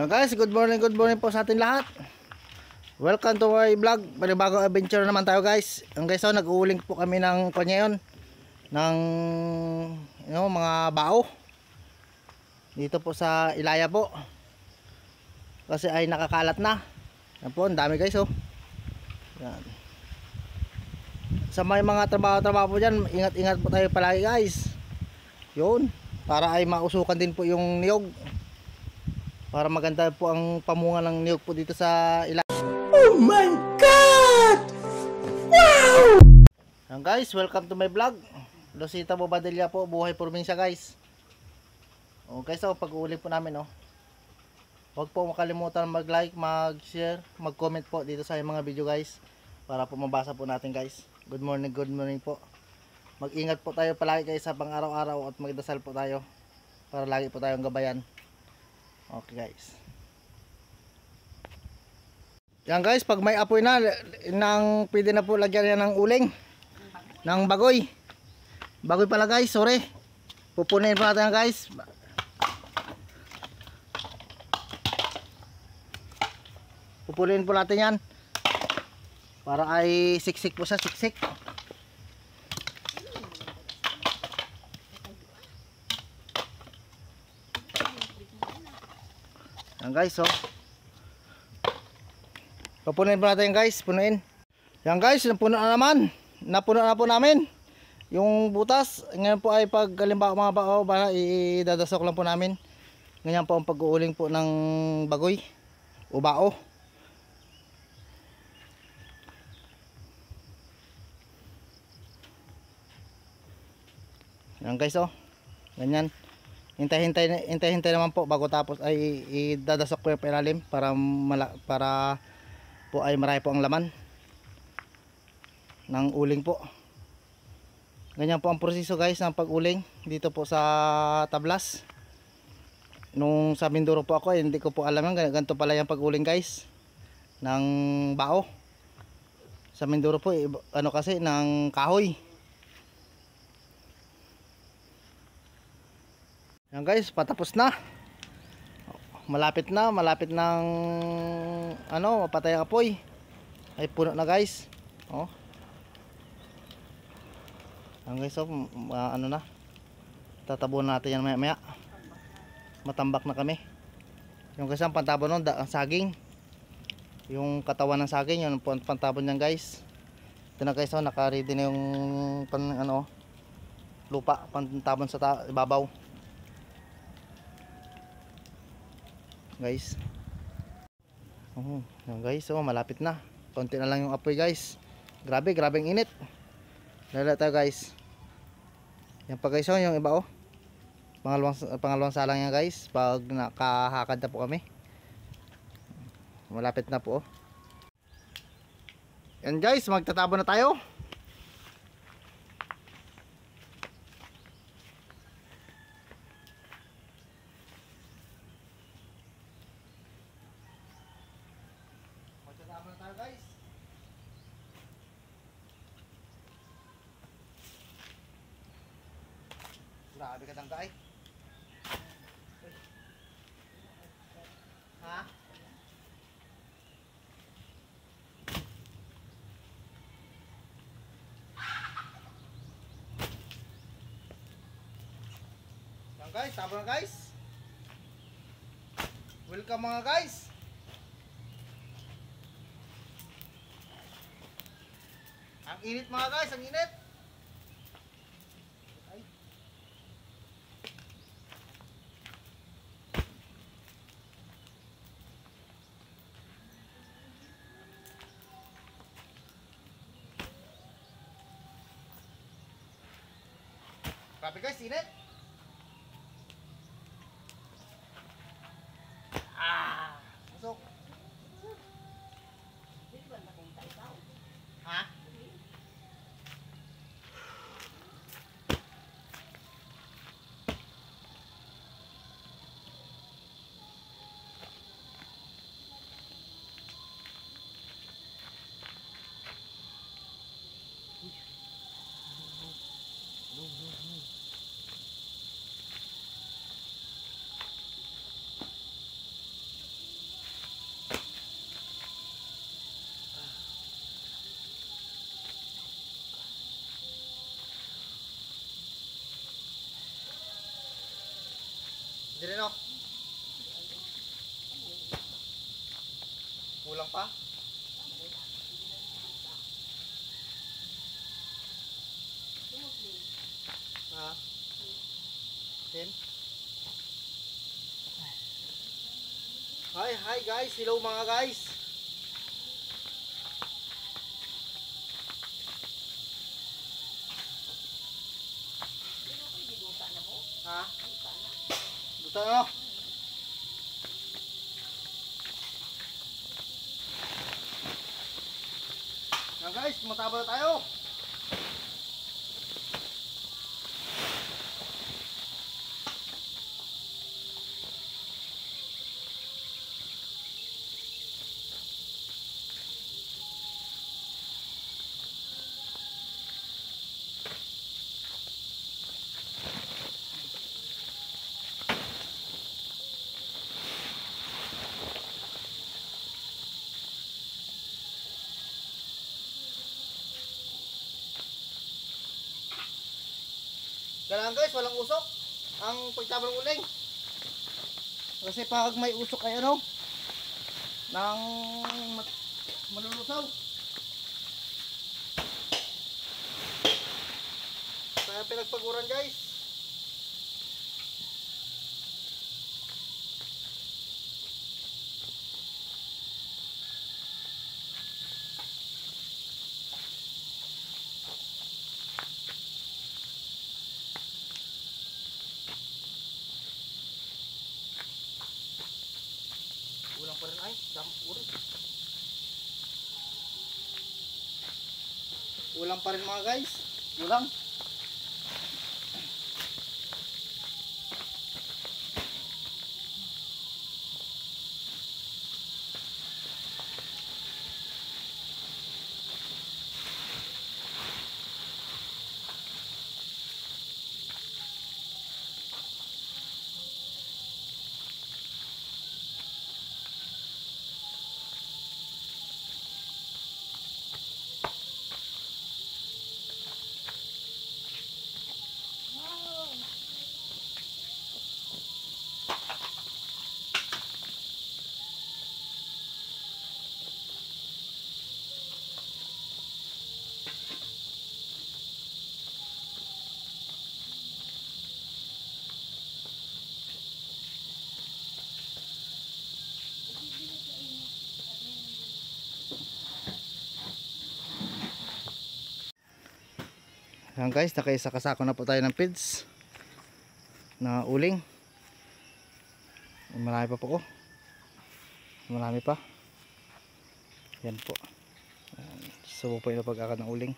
So guys, good morning po sa atin lahat. Welcome to my vlog. Panibagong adventure naman tayo guys. Ang guys, nag-uuling po kami ng kanya yon, ng mga bao dito po sa Ilaya po. Kasi ay nakakalat na. Yan po, ang dami guys oh. Yan. Sa may mga trabaho po dyan, ingat-ingat po tayo palagi guys. Yun, para ay mausukan din po yung niyog. Para maganda po ang pamunga ng niyog po dito sa Ilaya. Oh my God! Wow! Yan guys, welcome to my vlog. Rosita Bobadilla po, buhay probinsya guys. O guys, pag-uuli po namin oh. Huwag po makalimutan mag-like, mag-share, mag-comment po dito sa mga video guys. Para po mabasa po natin guys. Good morning po. Mag-ingat po tayo palagi guys sa pang-araw-araw at magdasal po tayo. Para lagi po tayong gabayan. Okay guys. Yan guys, pag may apoy na, pwede na po lagyan yan ng uling. Ng bagoy. Bagoy pala guys, sorry. Pupunin po natin guys. Pupunin po natin yan. Para ay siksik po siya, siksik. Yan guys, oh. Pupunin po natin guys, punuin. Yan guys, napuno na naman. Napuno na po namin yung butas. Ngayon po ay pag halimbawa mga bao, idadasok lang po namin. Ganyan po ang pag-uuling po ng bagoy o bao. Yan guys, oh. Ganyan. Hintay-hintay naman po bago tapos ay idadasok ko yung ilalim para po ay marami po ang laman ng uling po. Ganyan po ang proseso guys ng pag-uling dito po sa tablas. Nung sa Mindoro po ako, hindi ko po alam yan, ganito pala yung pag-uling guys ng bao. Sa Mindoro po ano kasi ng kahoy. Yan guys, patapos na. Malapit ng mapatay ang apoy. Ay puno na guys. Oh. Yan guys, na. Tatabon natin yan maya-maya. Matambak na kami. Yung guys, ang pantabon nun, ang saging. Yung katawan ng saging, yun ang pantabon niyan guys. Ito na guys, naka-ready na yung lupa, pantabon sa ibabaw. Guys. Yan guys, malapit na. Konti na lang yung apoy guys. Grabe ang init. Lala tayo guys. Yan pa guys, yung iba pangalawang salang yan guys. Pag nakahakad na po kami. Malapit na po. Yan guys, magtatabo na tayo. Magtatabo na tayo guys. Grabe ka tangka eh. Ha? Yan guys, tabo na guys. Welcome mga guys. Ang init mga guys, ang init. Ay. Grabe guys, init. Busok. Ha? Kulang pa? Ha? Sim? Hi guys, hello mga guys. Ha? Duta na. Yan guys, mataba na tayo. Kailangan guys, walang usok ang pagtaba ng uling. Kasi pag may usok ay ano, nang malulusaw. Kaya pinagpaguran guys. Ulang pa rin ay, uring. Ulang pa rin mga guys. Ulang. Ayan guys, nakaisa kasako na po tayo ng feeds na uling. Marami pa po, oh. Marami pa. Yan po. Subo po yung pag-akad ng uling.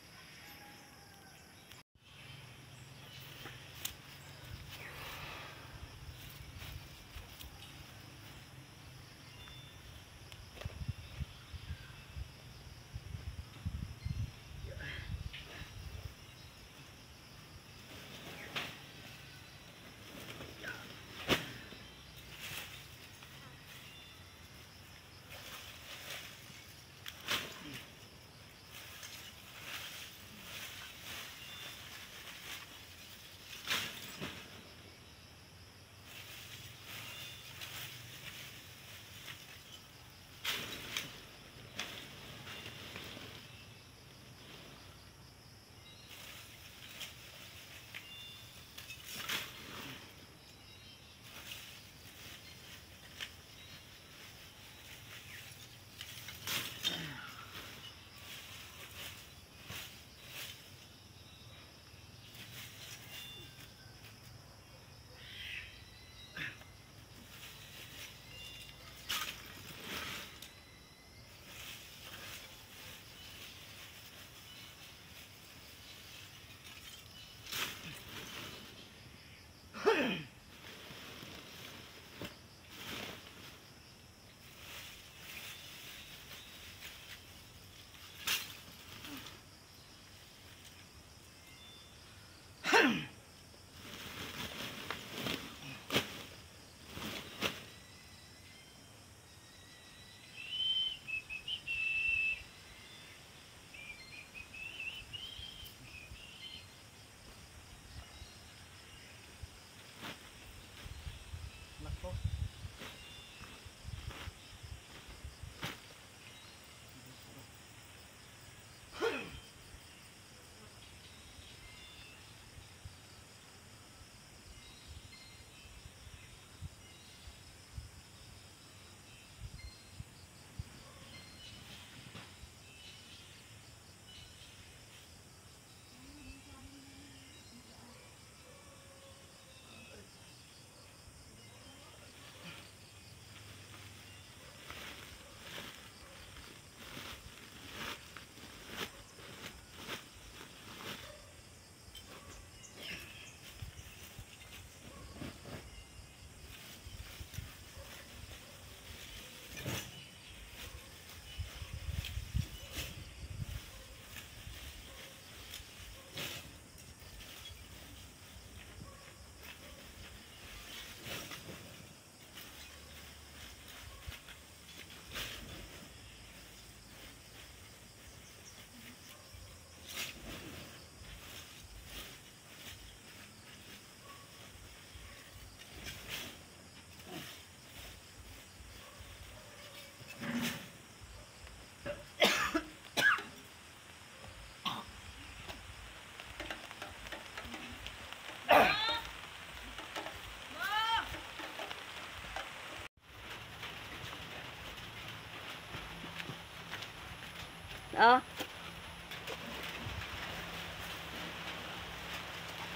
Oh.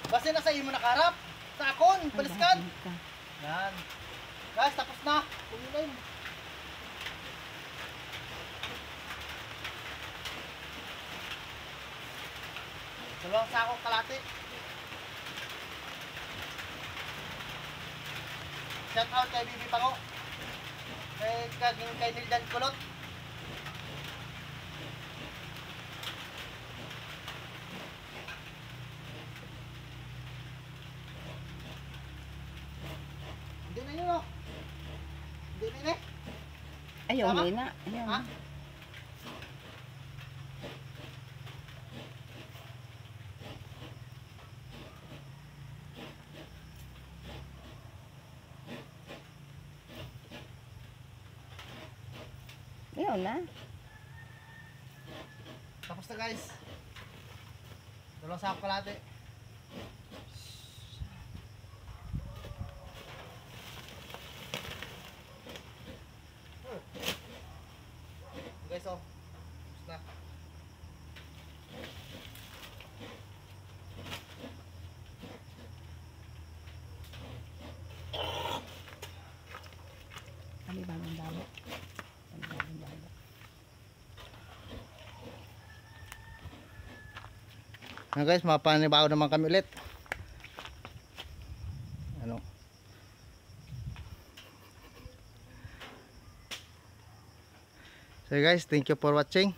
Basta nasa iyo mo nakarap. Sa akon, baliskan. Yan. Guys, tapos na. Kunin. Dalawang sako kalate. Shout out kay Bibi Pango. Kay Nildan Kulot. Hindi na yun, oh. Hindi na yun, eh. Ayaw, Tama? hindi na. Ayaw. Ha? Ayaw na. Tapos na, guys. Dalawang sako kalate. Guys, oh. Tapos na. Kami bagong dalo. Kami bagong dalo. Ano guys, mapanibago naman kami ulit. Ano? So guys, thank you for watching.